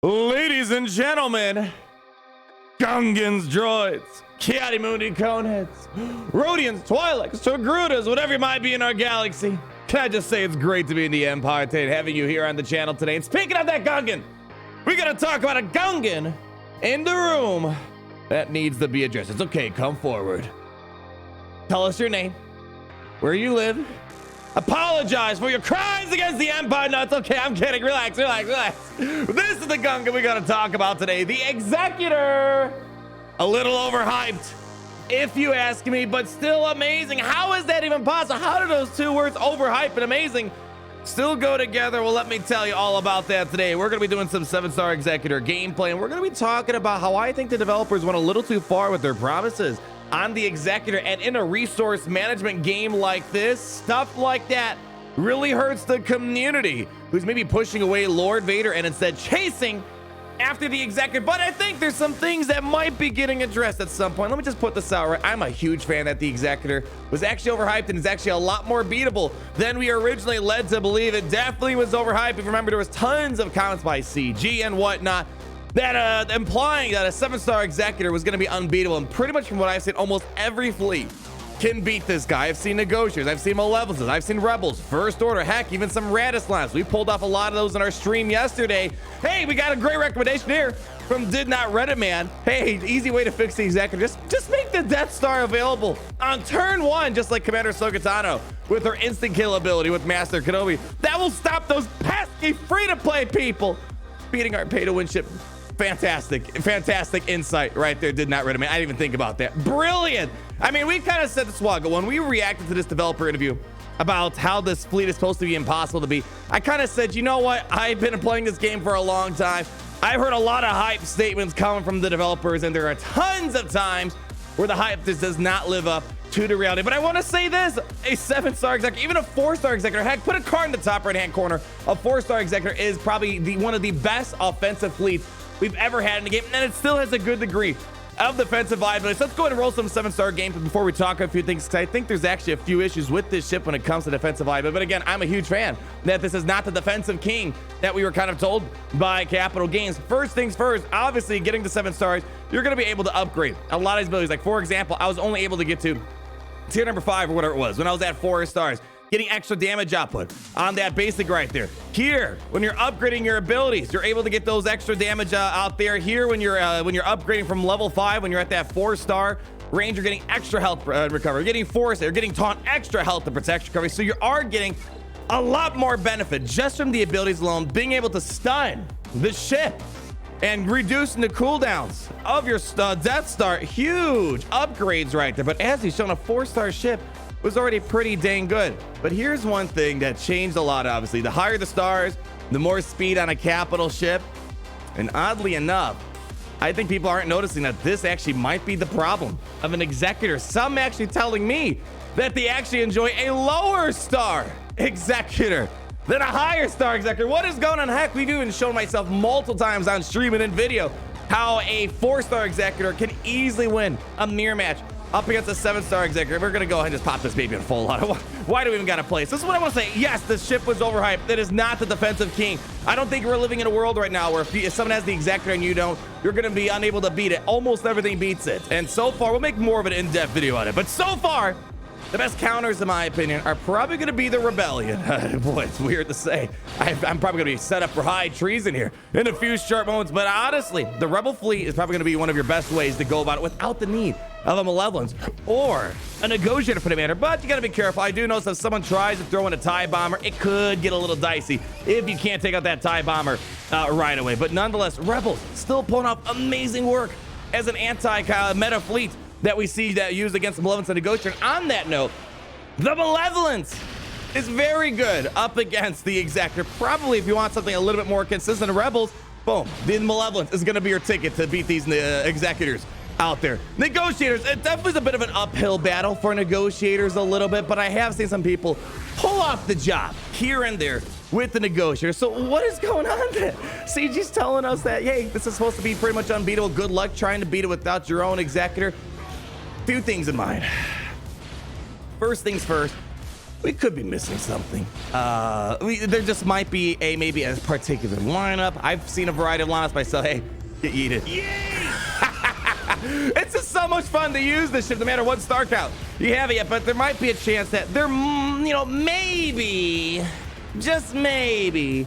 Ladies and gentlemen, Gungans, droids, Kiadimundi coneheads, Rhodians, Twi'leks, Togrutas, whatever you might be in our galaxy. Can I just say it's great to be in the Empire today and having you here on the channel today. And speaking of that Gungan, we're gonna talk about a Gungan in the room that needs to be addressed. It's okay, come forward. Tell us your name, where you live, apologize for your crimes against the Empire. No, it's okay, I'm kidding. Relax. This is the Gungan we gotta talk about today. The Executor. A little overhyped, if you ask me, but still amazing. How is that even possible? How do those two words, overhyped and amazing, still go together? Well, let me tell you all about that today. We're gonna be doing some 7-star Executor gameplay, and we're gonna be talking about how I think the developers went a little too far with their promises on the Executor. And in a resource management game like this, stuff like that really hurts the community who's maybe pushing away Lord Vader and instead chasing after the Executor. But I think there's some things that might be getting addressed at some point. Let me just put this out right. I'm a huge fan that the Executor was actually overhyped and is actually a lot more beatable than we originally led to believe. It definitely was overhyped. If you remember, there was tons of comments by CG and whatnot that implying that a 7-star Executor was going to be unbeatable. And pretty much from what I've seen, almost every fleet can beat this guy. I've seen Negotiators, I've seen Malevolence, I've seen Rebels, First Order, heck, even some Radislams. We pulled off a lot of those in our stream yesterday. Hey, we got a great recommendation here from Did Not Reddit Man. Hey, easy way to fix the Executor. Just make the Death Star available on turn 1, just like Commander Sokatano with her instant kill ability with Master Kenobi. That will stop those pesky free-to-play people beating our pay-to-win ship. Fantastic insight right there. Did Not Reddit Man. I didn't even think about that. Brilliant. I mean, we kind of said this while ago when we reacted to this developer interview about how this fleet is supposed to be impossible to beat. I kind of said, you know what? I've been playing this game for a long time. I've heard a lot of hype statements coming from the developers, and there are tons of times where the hype just does not live up to the reality. But I want to say this, a 7-star Executor, even a 4-star Executor, heck, put a card in the top right-hand corner. A 4-star Executor is probably one of the best offensive fleets we've ever had in the game, and it still has a good degree of defensive viability. So let's go ahead and roll some 7-star gameplay before we talk a few things, because I think there's actually a few issues with this ship when it comes to defensive viability. But again, I'm a huge fan that this is not the defensive king that we were kind of told by Capital Games. First things first, obviously getting to 7 stars, you're going to be able to upgrade a lot of these abilities. Like, for example, I was only able to get to tier number 5 or whatever it was when I was at 4 stars. Getting extra damage output on that basic right there. Here, when you're upgrading your abilities, you're able to get those extra damage out there. Here, when you're upgrading from level 5, when you're at that 4-star range, you're getting extra health recovery. You're getting force, you're getting taunt, extra health and protection recovery. So you are getting a lot more benefit just from the abilities alone, being able to stun the ship and reducing the cooldowns of your Death Star. Huge upgrades right there. But as he's shown, a 4-star ship was already pretty dang good. But here's one thing that changed a lot, obviously. The higher the stars, the more speed on a capital ship. And oddly enough, I think people aren't noticing that this actually might be the problem of an Executor. Some actually telling me that they actually enjoy a lower star Executor than a higher star Executor. What is going on? Heck, we've even shown myself multiple times on stream and in video how a 4-star Executor can easily win a mirror match up against a 7-star Executor. We're gonna go ahead and just pop this baby in full auto. Why do we even gotta play? So this is what I want to say. Yes, this ship was overhyped. That is not the defensive king. I don't think we're living in a world right now where if someone has the Executor and you don't, you're gonna be unable to beat it. Almost everything beats it. And so far, we'll make more of an in-depth video on it. But so far, the best counters, in my opinion, are probably going to be the Rebellion. Boy, it's weird to say. I'm probably going to be set up for high treason here in a few short moments. But honestly, the Rebel fleet is probably going to be one of your best ways to go about it without the need of a Malevolence or a Negotiator for the matter. But you got to be careful. I do notice if someone tries to throw in a TIE Bomber, it could get a little dicey if you can't take out that TIE Bomber right away. But nonetheless, Rebels still pulling off amazing work as an anti-meta fleet that we see that used against the Malevolence and Negotiator. On that note, the Malevolence is very good up against the Executor. Probably if you want something a little bit more consistent, Rebels, boom, the Malevolence is going to be your ticket to beat these Executors out there. Negotiators, it definitely is a bit of an uphill battle for Negotiators a little bit, but I have seen some people pull off the job here and there with the Negotiator. So what is going on there? CG's telling us that, hey, this is supposed to be pretty much unbeatable. Good luck trying to beat it without your own Executor. Two things in mind. First things first, we could be missing something. There just might be maybe a particular lineup. I've seen a variety of lineups myself. Hey, eat it. It's just so much fun to use this ship no matter what star count you have it yet, but there might be a chance that there, you know, maybe, just maybe,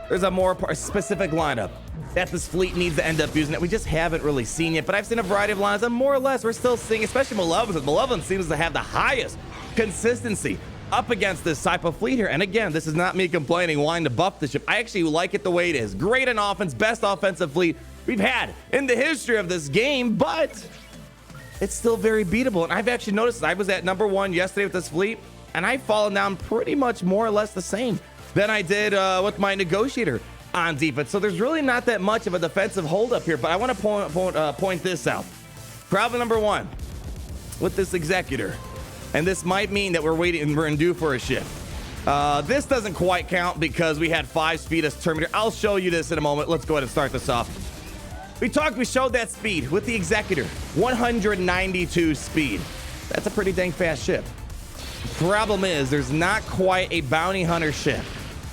there's a more specific lineup that this fleet needs to end up using that we just haven't really seen yet. But I've seen a variety of lineups, and more or less we're still seeing, especially Malevolence. Malevolence seems to have the highest consistency up against this type of fleet here. And again, this is not me complaining, wanting to buff the ship. I actually like it the way it is. Great on offense, best offensive fleet we've had in the history of this game, but it's still very beatable. And I've actually noticed I was at #1 yesterday with this fleet, and I've fallen down pretty much more or less the same than I did with my Negotiator on defense. So there's really not that much of a defensive holdup here, but I want to point this out. Problem #1 with this Executor, and this might mean that we're in due for a shift. This doesn't quite count because we had 5 speed as Terminator. I'll show you this in a moment. Let's go ahead and start this off. We showed that speed with the Executor, 192 speed. That's a pretty dang fast ship. Problem is, there's not quite a bounty hunter ship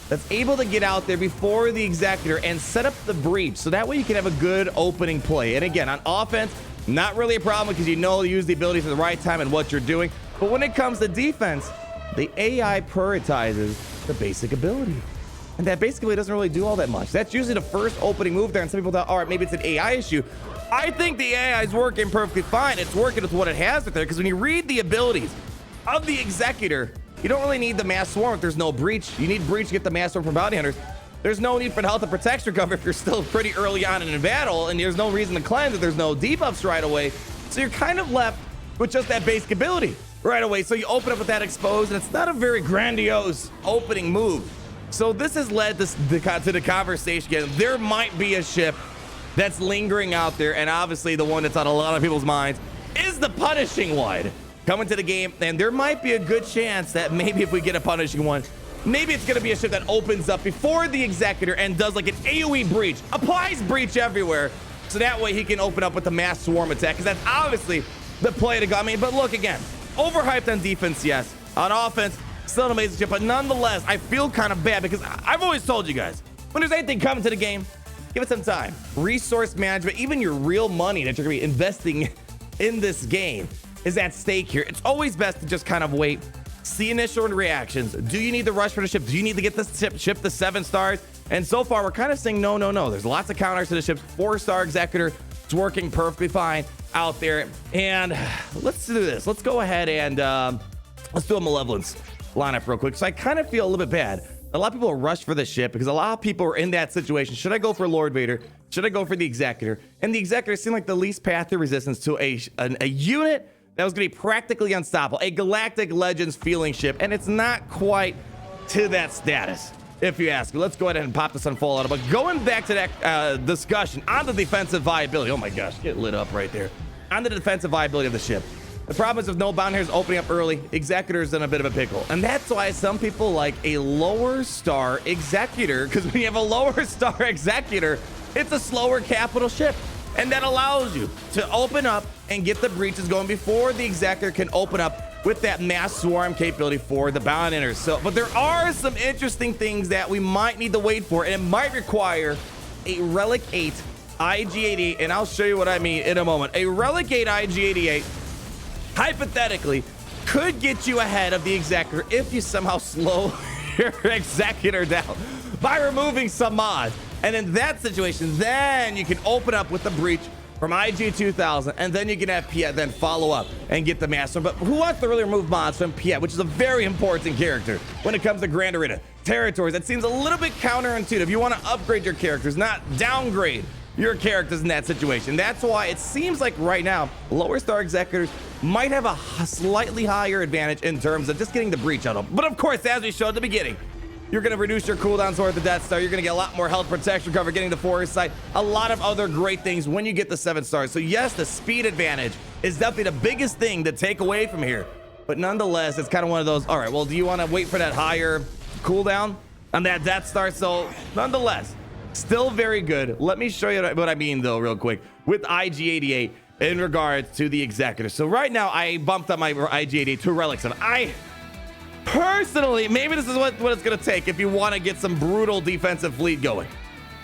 that's able to get out there before the Executor and set up the breach, so that way you can have a good opening play. And again, on offense, not really a problem because you know to use the abilities at the right time and what you're doing. But when it comes to defense, the AI prioritizes the basic ability. And that basically doesn't really do all that much. That's usually the first opening move there, and some people thought, all right, maybe it's an AI issue. I think the AI is working perfectly fine. It's working with what it has there, because when you read the abilities of the Executor, you don't really need the mass swarm if there's no breach. You need breach to get the mass swarm from bounty hunters. There's no need for the health and protection cover if you're still pretty early on in a battle, and there's no reason to cleanse if there's no debuffs right away. So you're kind of left with just that basic ability right away. So you open up with that exposed, and it's not a very grandiose opening move. So this has led to the conversation again. There might be a ship that's lingering out there, and obviously the one that's on a lot of people's minds is the Punishing one coming to the game. And there might be a good chance that maybe if we get a Punishing one, maybe it's going to be a ship that opens up before the Executor and does like an AoE breach, applies breach everywhere, so that way he can open up with the mass swarm attack, because that's obviously the play to go. I mean, but look again, overhyped on defense, yes. On offense, still an amazing ship, but nonetheless, I feel kind of bad because I've always told you guys, when there's anything coming to the game, give it some time. Resource management, even your real money that you're gonna be investing in this game is at stake here. It's always best to just kind of wait, see initial reactions. Do you need to rush for the ship? Do you need to get this ship to 7 stars? And so far, we're kind of saying no. There's lots of counters to the ship's 4-star Executor. It's working perfectly fine out there. And let's do this. Let's go ahead and let's do a Malevolence lineup real quick. So I kind of feel a little bit bad. A lot of people rush for the ship because a lot of people are in that situation. Should I go for Lord Vader? Should I go for the Executor? And the Executor seemed like the least path to resistance to a unit that was going to be practically unstoppable, a Galactic Legends feeling ship, and it's not quite to that status, if you ask me. Let's go ahead and pop this on Fallout. But going back to that discussion on the defensive viability, oh my gosh, get lit up right there, on the defensive viability of the ship. The problem is with no bound hunters opening up early, Executor's in a bit of a pickle. And that's why some people like a lower star Executor, because when you have a lower star Executor, it's a slower capital ship. And that allows you to open up and get the breaches going before the Executor can open up with that mass swarm capability for the bound hunters. So, but there are some interesting things that we might need to wait for, and it might require a Relic 8 IG-88, and I'll show you what I mean in a moment. A Relic 8 IG-88 hypothetically could get you ahead of the Executor if you somehow slow your Executor down by removing some mods. And in that situation, then you can open up with the breach from IG-2000, and then you can have Piet then follow up and get the master. But who wants to really remove mods from Piet, which is a very important character when it comes to Grand Arena territories? That seems a little bit counterintuitive. You want to upgrade your characters, not downgrade your characters in that situation. That's why it seems like right now, lower star Executors might have a slightly higher advantage in terms of just getting the breach out of them. But of course, as we showed at the beginning, you're going to reduce your cooldowns toward the Death Star. You're going to get a lot more health protection cover, getting the foresight, a lot of other great things when you get the 7 stars. So yes, the speed advantage is definitely the biggest thing to take away from here. But nonetheless, it's kind of one of those, all right, well, do you want to wait for that higher cooldown on that Death Star? So nonetheless, still very good. Let me show you what I mean, though, real quick, with IG-88 in regards to the Executor. So right now, I bumped up my IG-88 to Relic 7. Personally, maybe this is what it's going to take if you want to get some brutal defensive fleet going.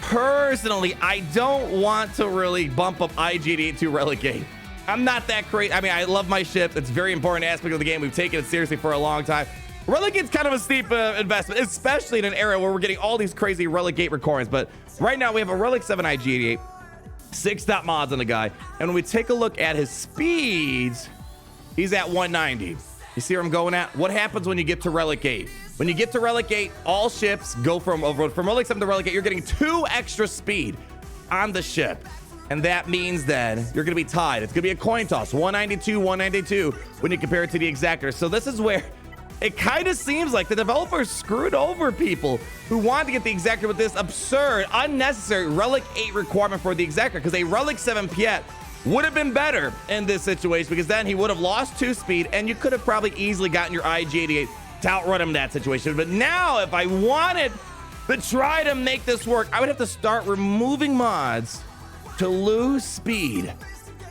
Personally, I don't want to really bump up IG-88 to Relic 8. I'm not that crazy. I mean, I love my ship. It's a very important aspect of the game. We've taken it seriously for a long time. Relic 8's kind of a steep investment, especially in an era where we're getting all these crazy Relic 8 requirements. But right now, we have a Relic 7 IG-88, 6 top mods on the guy. And when we take a look at his speeds, he's at 190. You see where I'm going at? What happens when you get to Relic 8? When you get to Relic 8, all ships go from Relic 7 to Relic 8. You're getting 2 extra speed on the ship. And that means then you're going to be tied. It's going to be a coin toss, 192, 192, when you compare it to the Executor. So this is where it kind of seems like the developers screwed over people who wanted to get the Executor with this absurd, unnecessary Relic 8 requirement for the Executor, because a Relic 7 Piet would have been better in this situation, because then he would have lost 2 speed and you could have probably easily gotten your IG-88 to outrun him in that situation. But now if I wanted to try to make this work, I would have to start removing mods to lose speed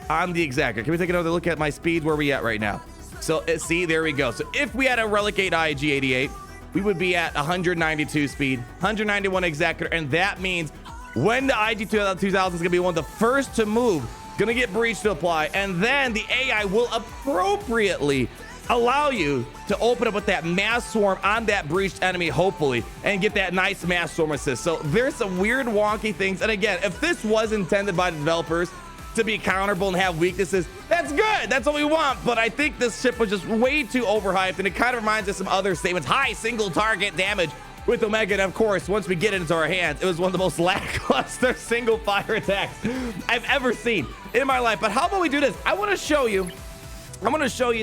on the Executor. Can we take another look at my speed? Where are we at right now? So see, there we go. So if we had a Relic 8 IG-88, we would be at 192 speed, 191 Executor, and that means when the IG-2000 is going to be one of the first to move, gonna get breach to apply, and then the AI will appropriately allow you to open up with that mass swarm on that breached enemy, hopefully, and get that nice mass swarm assist. So there's some weird wonky things, and again, if this was intended by the developers to be counterable and have weaknesses, that's good, that's what we want. But I think this ship was just way too overhyped, and it kind of reminds us of some other statements. High single target damage with Omega, and of course, once we get it into our hands, it was one of the most lackluster single fire attacks I've ever seen in my life. But how about we do this? I want to show you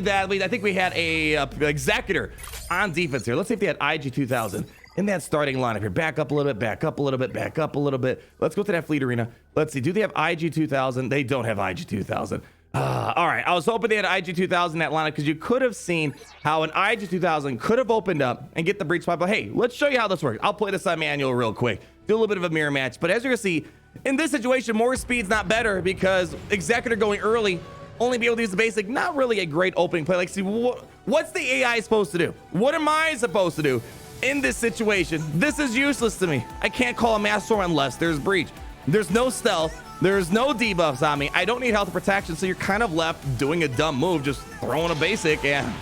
that I think we had a Executor on defense here. Let's see if they had IG-2000 in that starting lineup here. Back up a little bit, back up a little bit, back up a little bit. Let's go to that fleet arena. Let's see, do they have IG-2000? They don't have IG-2000. All right, I was hoping they had IG-2000 in that lineup, because you could have seen how an IG-2000 could have opened up and get the breach spot. But hey, let's show you how this works. I'll play this on manual real quick, do a little bit of a mirror match. But as you're gonna see, in this situation, more speed's not better, because Executor going early, only be able to use the basic, not really a great opening play. Like, see, what's the AI supposed to do? What am I supposed to do in this situation? This is useless to me. I can't call a mass storm unless there's breach. There's no stealth. There's no debuffs on me. I don't need health protection, so you're kind of left doing a dumb move, just throwing a basic, and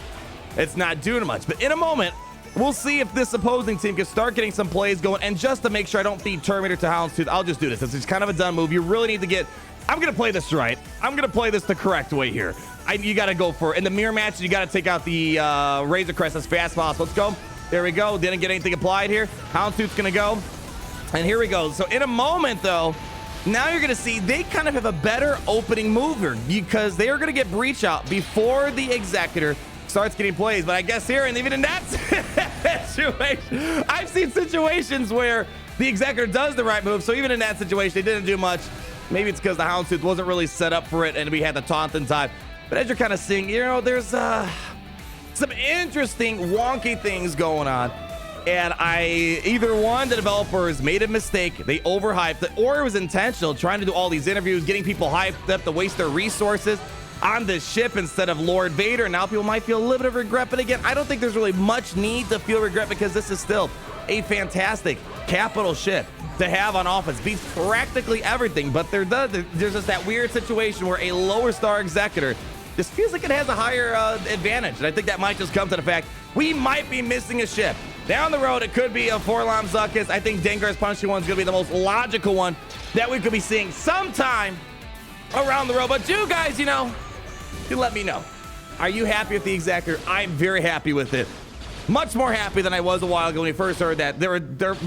it's not doing much. But in a moment, we'll see if this opposing team can start getting some plays going. And just to make sure I don't feed Terminator to Houndstooth, I'll just do this. It's kind of a dumb move. You really need to get... I'm going to play this right. I'm going to play this the correct way here. You got to go for it. In the mirror match, you got to take out the Razor Crest as fast as possible. Let's go. There we go. Didn't get anything applied here. Houndstooth's going to go. And here we go. So in a moment, though, now you're going to see they kind of have a better opening mover, because they are going to get breach out before the Executor starts getting plays. But I guess here, and even in that situation, I've seen situations where the Executor does the right move. So even in that situation, they didn't do much. Maybe it's because the Houndstooth wasn't really set up for it and we had the taunt in time. But as you're kind of seeing, you know, there's some interesting wonky things going on. And either one, the developers made a mistake, they overhyped it, or it was intentional, trying to do all these interviews, getting people hyped up to waste their resources on this ship instead of Lord Vader. Now people might feel a little bit of regret, but again, I don't think there's really much need to feel regret, because this is still a fantastic capital ship to have on offense. Beats practically everything, but there's just that weird situation where a lower star Executor just feels like it has a higher advantage. And I think that might just come to the fact we might be missing a ship. Down the road, it could be a Forlom Zuckuss. I think Dengar's Punchy one is going to be the most logical one that we could be seeing sometime around the road. But you guys, you know, you let me know. Are you happy with the Executor? I'm very happy with it. Much more happy than I was a while ago when we first heard that. Because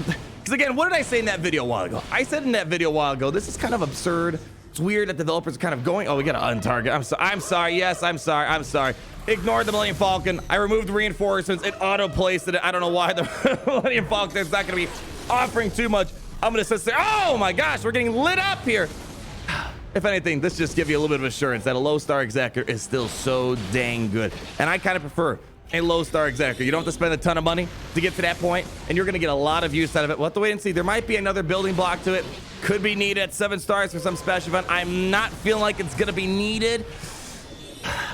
again, what did I say in that video a while ago? I said in that video a while ago, this is kind of absurd. It's weird that developers are kind of going, oh, we got to untarget. I'm sorry. Yes, I'm sorry. Ignored the Millennium Falcon. I removed reinforcements. It auto-placed it. I don't know why the Millennium Falcon is not going to be offering too much. I'm going to sit there. Oh my gosh, we're getting lit up here. If anything, this just gives you a little bit of assurance that a low-star Executor is still so dang good. And I kind of prefer a low-star Executor. You don't have to spend a ton of money to get to that point, and you're going to get a lot of use out of it. We'll have to wait and see. There might be another building block to it. Could be needed at 7 stars for some special event. I'm not feeling like it's going to be needed.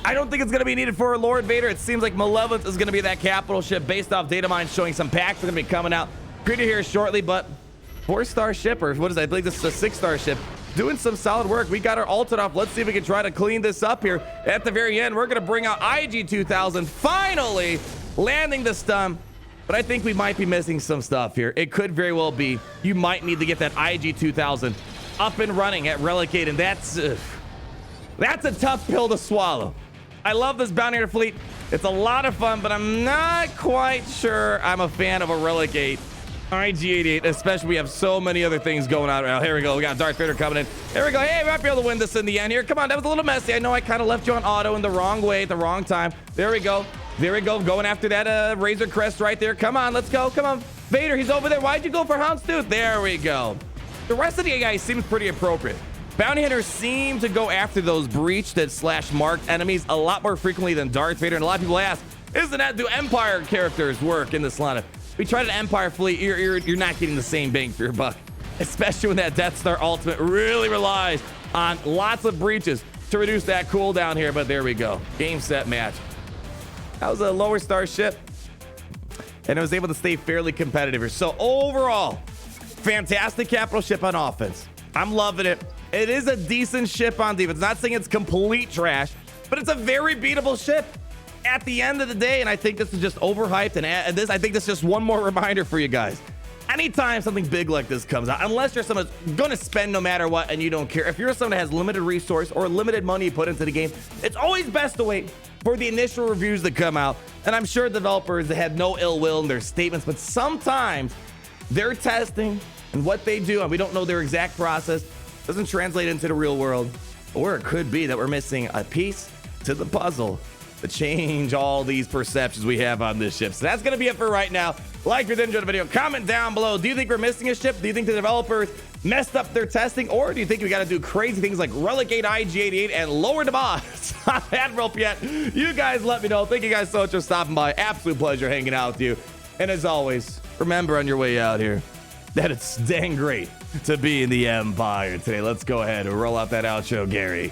I don't think it's going to be needed for Lord Vader. It seems like Malevolence is going to be that capital ship based off data mine showing some packs are going to be coming out pretty here shortly, but 4-star ship, or what is that? I believe this is a 6-star ship, doing some solid work. We got our ulted off. Let's see if we can try to clean this up here. At the very end, we're going to bring out IG-2000, finally landing the stun. But I think we might be missing some stuff here. It could very well be. You might need to get that IG-2000 up and running at Relic, and that's a tough pill to swallow. I love this bounty hunter fleet. It's a lot of fun, but I'm not quite sure I'm a fan of a Relic 8. IG-88, especially we have so many other things going on right now. Here we go. We got Darth Vader coming in. Here we go. Hey, we might be able to win this in the end here. Come on, that was a little messy. I know I kind of left you on auto in the wrong way at the wrong time. There we go. There we go. Going after that Razor Crest right there. Come on, let's go. Come on. Vader, he's over there. Why'd you go for Houndstooth? There we go. The rest of the AI seems pretty appropriate. Bounty hunters seem to go after those breached / marked enemies a lot more frequently than Darth Vader. And a lot of people ask, isn't that, do Empire characters work in this lineup? We tried an Empire fleet, you're not getting the same bang for your buck, especially when that Death Star ultimate really relies on lots of breaches to reduce that cooldown here. But there we go. Game, set, match. That was a lower star ship, and it was able to stay fairly competitive here. So overall, fantastic capital ship on offense. I'm loving it. It is a decent ship on defense. Not saying it's complete trash, but it's a very beatable ship at the end of the day. And I think this is just overhyped. And I think this is just one more reminder for you guys. Anytime something big like this comes out, unless you're someone that's going to spend no matter what and you don't care, if you're someone that has limited resource or limited money put into the game, it's always best to wait for the initial reviews to come out. And I'm sure developers that had no ill will in their statements, but sometimes their testing and what they do, and we don't know their exact process, doesn't translate into the real world. Or it could be that we're missing a piece to the puzzle to change all these perceptions we have on this ship. So that's going to be it for right now. Like if you did enjoy the video, comment down below. Do you think we're missing a ship? Do you think the developers messed up their testing? Or do you think we got to do crazy things like Relic 8, IG-88, and lower the boss on Admiral Piet? You guys let me know. Thank you guys so much for stopping by. Absolute pleasure hanging out with you. And as always, remember on your way out here that it's dang great to be in the Empire today. Let's go ahead and roll out that outro, Gary.